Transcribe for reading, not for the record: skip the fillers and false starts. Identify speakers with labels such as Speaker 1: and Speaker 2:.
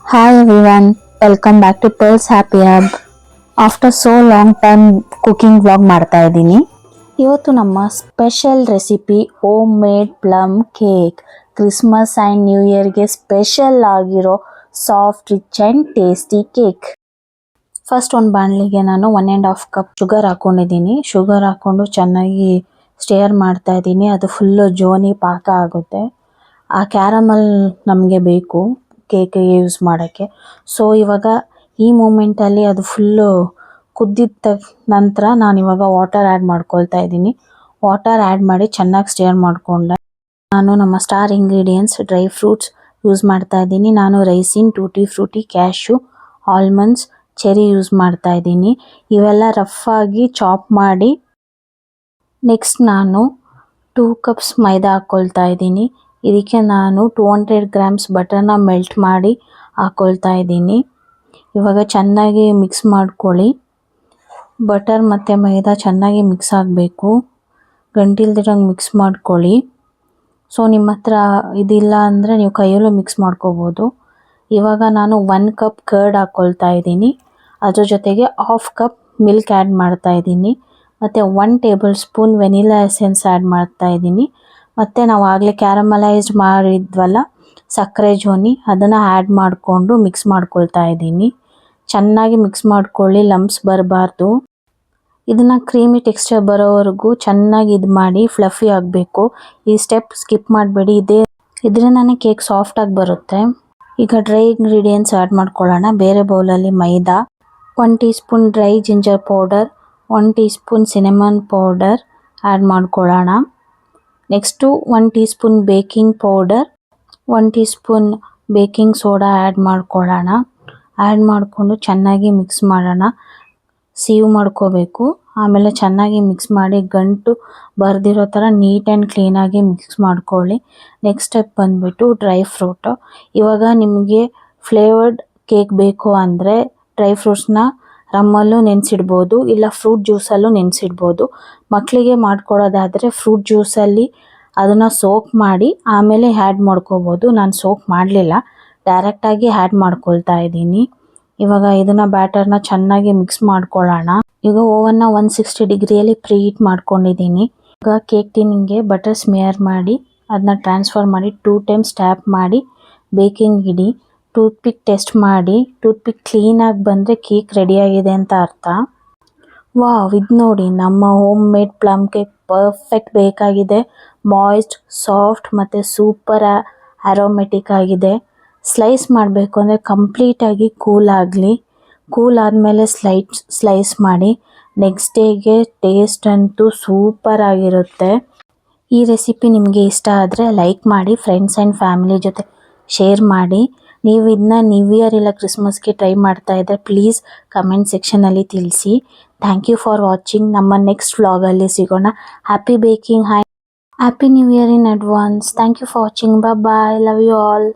Speaker 1: Hi everyone, welcome back to Pearl's Happy Hub. After so long time cooking vlog ಮಾಡ್ತಾ ಇದ್ದೀನಿ. ಇವತ್ತು ನಮ್ಮ special recipe homemade plum cake. Christmas and new ಇಯರ್ಗೆ special ಆಗಿರೋ soft rich and tasty cake. First ಒಂದು ಬಾಣಲಿಗೆ ನಾನು 1.5 cup sugar ಹಾಕ್ಕೊಂಡಿದ್ದೀನಿ. ಶುಗರ್ ಹಾಕ್ಕೊಂಡು ಚೆನ್ನಾಗಿ ಸ್ಟೇರ್ ಮಾಡ್ತಾ ಇದ್ದೀನಿ. ಅದು ಫುಲ್ಲು ಜೋನಿ ಪಾಕ ಆಗುತ್ತೆ. ಆ ಕ್ಯಾರಮಲ್ ನಮಗೆ ಬೇಕು ಕೇಕಿಗೆ ಯೂಸ್ ಮಾಡೋಕ್ಕೆ. ಸೊ ಇವಾಗ ಈ ಮೂಮೆಂಟಲ್ಲಿ ಅದು ಫುಲ್ಲು ಕುದ್ದಿದ ನಂತರ ನಾನಿವಾಗ ವಾಟರ್ ಆ್ಯಡ್ ಮಾಡ್ಕೊಳ್ತಾ ಇದ್ದೀನಿ. ವಾಟರ್ ಆ್ಯಡ್ ಮಾಡಿ ಚೆನ್ನಾಗಿ ಸ್ಟೇರ್ ಮಾಡಿಕೊಂಡೆ. ನಾನು ನಮ್ಮ star ingredients dry fruits use ಮಾಡ್ತಾ ಇದ್ದೀನಿ. ನಾನು raisin, tutti Frooti, cashew, almonds, cherry use ಮಾಡ್ತಾ ಇದ್ದೀನಿ. ಇವೆಲ್ಲ ರಫ್ ಆಗಿ ಚಾಪ್ ಮಾಡಿ ನೆಕ್ಸ್ಟ್ ನಾನು 2 ಕಪ್ಸ್ ಮೈದಾ ಹಾಕ್ಕೊಳ್ತಾ ಇದ್ದೀನಿ. ಇದಕ್ಕೆ ನಾನು 200 ಗ್ರಾಮ್ಸ್ ಬಟರ್ನ ಮೆಲ್ಟ್ ಮಾಡಿ ಹಾಕ್ಕೊಳ್ತಾ ಇದ್ದೀನಿ. ಇವಾಗ ಚೆನ್ನಾಗಿ ಮಿಕ್ಸ್ ಮಾಡ್ಕೊಳ್ಳಿ. ಬಟರ್ ಮತ್ತು ಮೈದಾ ಚೆನ್ನಾಗಿ ಮಿಕ್ಸ್ ಆಗಬೇಕು. ಗಂಟಿಲ್ದಿರಂಗೆ ಮಿಕ್ಸ್ ಮಾಡ್ಕೊಳ್ಳಿ. ಸೊ ನಿಮ್ಮ ಹತ್ರ ಇದಿಲ್ಲ ಅಂದರೆ ನೀವು ಕೈಯಲ್ಲೂ ಮಿಕ್ಸ್ ಮಾಡ್ಕೋಬೋದು. ಇವಾಗ ನಾನು 1 ಕಪ್ ಕರ್ಡ್ ಹಾಕ್ಕೊಳ್ತಾ ಇದ್ದೀನಿ. ಅದ್ರ ಜೊತೆಗೆ 1/2 ಕಪ್ ಮಿಲ್ಕ್ ಆ್ಯಡ್ ಮಾಡ್ತಾ ಇದ್ದೀನಿ. ಮತ್ತು 1 table spoon vanilla essence add ಮಾಡ್ತಾ ಇದ್ದೀನಿ. ಮತ್ತು ನಾವು ಆಗಲೇ ಕ್ಯಾರಮಲೈಸ್ಡ್ ಮಾಡಿದ್ವಲ್ಲ ಸಕ್ಕರೆ ಜೋನಿ, ಅದನ್ನು ಆ್ಯಡ್ ಮಾಡಿಕೊಂಡು ಮಿಕ್ಸ್ ಮಾಡ್ಕೊಳ್ತಾ ಇದ್ದೀನಿ. ಚೆನ್ನಾಗಿ ಮಿಕ್ಸ್ ಮಾಡ್ಕೊಳ್ಳಿ, ಲಂಪ್ಸ್ ಬರಬಾರ್ದು. ಇದನ್ನು ಕ್ರೀಮಿ ಟೆಕ್ಸ್ಚರ್ ಬರೋವರೆಗೂ ಚೆನ್ನಾಗಿ ಇದು ಮಾಡಿ ಫ್ಲಫಿ ಆಗಬೇಕು. ಈ ಸ್ಟೆಪ್ ಸ್ಕಿಪ್ ಮಾಡಬೇಡಿ, ಇದರಿಂದನೇ ಕೇಕ್ ಸಾಫ್ಟಾಗಿ ಬರುತ್ತೆ. ಈಗ ಡ್ರೈ ಇಂಗ್ರೀಡಿಯೆಂಟ್ಸ್ ಆ್ಯಡ್ ಮಾಡ್ಕೊಳ್ಳೋಣ. ಬೇರೆ ಬೌಲಲ್ಲಿ maida, 1 teaspoon dry ginger powder, 1 teaspoon cinnamon powder add ಮಾಡ್ಕೊಳ್ಳೋಣ. Next 1 teaspoon baking powder, 1 teaspoon baking soda add ಮಾಡ್ಕೊಳ್ಳೋಣ. ಆ್ಯಡ್ ಮಾಡಿಕೊಂಡು ಚೆನ್ನಾಗಿ ಮಿಕ್ಸ್ ಮಾಡೋಣ. ಸೀವ್ ಮಾಡ್ಕೋಬೇಕು. ಆಮೇಲೆ ಚೆನ್ನಾಗಿ ಮಿಕ್ಸ್ ಮಾಡಿ ಗಂಟು ಬರ್ದಿರೋ ಥರ ನೀಟ್ ಆ್ಯಂಡ್ ಕ್ಲೀನಾಗಿ ಮಿಕ್ಸ್ ಮಾಡ್ಕೊಳ್ಳಿ. ನೆಕ್ಸ್ಟ್ ಸ್ಟೆಪ್ ಬಂದುಬಿಟ್ಟು ಡ್ರೈ ಫ್ರೂಟು. ಇವಾಗ ನಿಮಗೆ ಫ್ಲೇವರ್ಡ್ ಕೇಕ್ ಬೇಕು ಅಂದರೆ ಡ್ರೈ ಫ್ರೂಟ್ಸ್ನ ರಮ್ಮಲ್ಲೂ ನೆನೆಸಿಡ್ಬೋದು, ಇಲ್ಲ ಫ್ರೂಟ್ ಜ್ಯೂಸಲ್ಲೂ ನೆನೆಸಿಡ್ಬೋದು. ಮಕ್ಕಳಿಗೆ ಮಾಡ್ಕೊಡೋದಾದರೆ ಫ್ರೂಟ್ ಜ್ಯೂಸಲ್ಲಿ ಅದನ್ನು ಸೋಕ್ ಮಾಡಿ ಆಮೇಲೆ ಆ್ಯಡ್ ಮಾಡ್ಕೋಬೋದು. ನಾನು ಸೋಕ್ ಮಾಡಲಿಲ್ಲ, ಡೈರೆಕ್ಟಾಗಿ ಆ್ಯಡ್ ಮಾಡ್ಕೊಳ್ತಾ ಇದ್ದೀನಿ. ಇವಾಗ ಇದನ್ನು ಬ್ಯಾಟರ್ನ ಚೆನ್ನಾಗಿ ಮಿಕ್ಸ್ ಮಾಡ್ಕೊಳ್ಳೋಣ. ಈಗ ಓವನ್ನ 160 ಡಿಗ್ರಿಯಲ್ಲಿ ಪ್ರೀ ಹೀಟ್ ಮಾಡ್ಕೊಂಡಿದ್ದೀನಿ. ಈಗ ಕೇಕ್ ಟಿನ್ನಿಗೆ ಬಟರ್ ಸ್ಮಿಯರ್ ಮಾಡಿ ಅದನ್ನ ಟ್ರಾನ್ಸ್ಫರ್ ಮಾಡಿ 2 ಟೈಮ್ಸ್ ಟ್ಯಾಪ್ ಮಾಡಿ ಬೇಕಿಂಗ್ ಇಡಿ. ಟೂತ್ಪಿಕ್ ಟೆಸ್ಟ್ ಮಾಡಿ, ಟೂತ್ಪಿಕ್ ಕ್ಲೀನಾಗಿ ಬಂದರೆ ಕೇಕ್ ರೆಡಿಯಾಗಿದೆ ಅಂತ ಅರ್ಥ. ವಾವ್, ಇದು ನೋಡಿ ನಮ್ಮ home made plum cake perfect ಬೇಕಾಗಿದೆ. ಮಾಯ್ಸ್ಟ್, ಸಾಫ್ಟ್ ಮತ್ತು ಸೂಪರ್ ಅರೋಮೆಟಿಕ್ ಆಗಿದೆ. ಸ್ಲೈಸ್ ಮಾಡಬೇಕು ಅಂದರೆ ಕಂಪ್ಲೀಟಾಗಿ ಕೂಲ್ ಆಗಲಿ. ಕೂಲ್ ಆದಮೇಲೆ ಸ್ಲೈಸ್ ಮಾಡಿ. ನೆಕ್ಸ್ಟ್ ಡೇಗೆ ಟೇಸ್ಟ್ ಅಂತೂ ಸೂಪರ್ ಆಗಿರುತ್ತೆ. ಈ ರೆಸಿಪಿ ನಿಮಗೆ ಇಷ್ಟ ಆದರೆ ಲೈಕ್ ಮಾಡಿ, ಫ್ರೆಂಡ್ಸ್ ಆ್ಯಂಡ್ ಫ್ಯಾಮಿಲಿ ಜೊತೆ ಶೇರ್ ಮಾಡಿ. ನೀವು ಇದನ್ನ ನ್ಯೂ ಇಯರ್ ಇಲ್ಲ ಕ್ರಿಸ್ಮಸ್ಗೆ ಟ್ರೈ ಮಾಡ್ತಾ ಇದ್ದರೆ ಪ್ಲೀಸ್ ಕಮೆಂಟ್ ಸೆಕ್ಷನಲ್ಲಿ ತಿಳಿಸಿ. Thank you for watching. ನಮ್ಮ ನೆಕ್ಸ್ಟ್ ವ್ಲಾಗಲ್ಲಿ ಸಿಗೋಣ. Happy baking, happy new year in advance. Thank you for watching. Bye, love you all.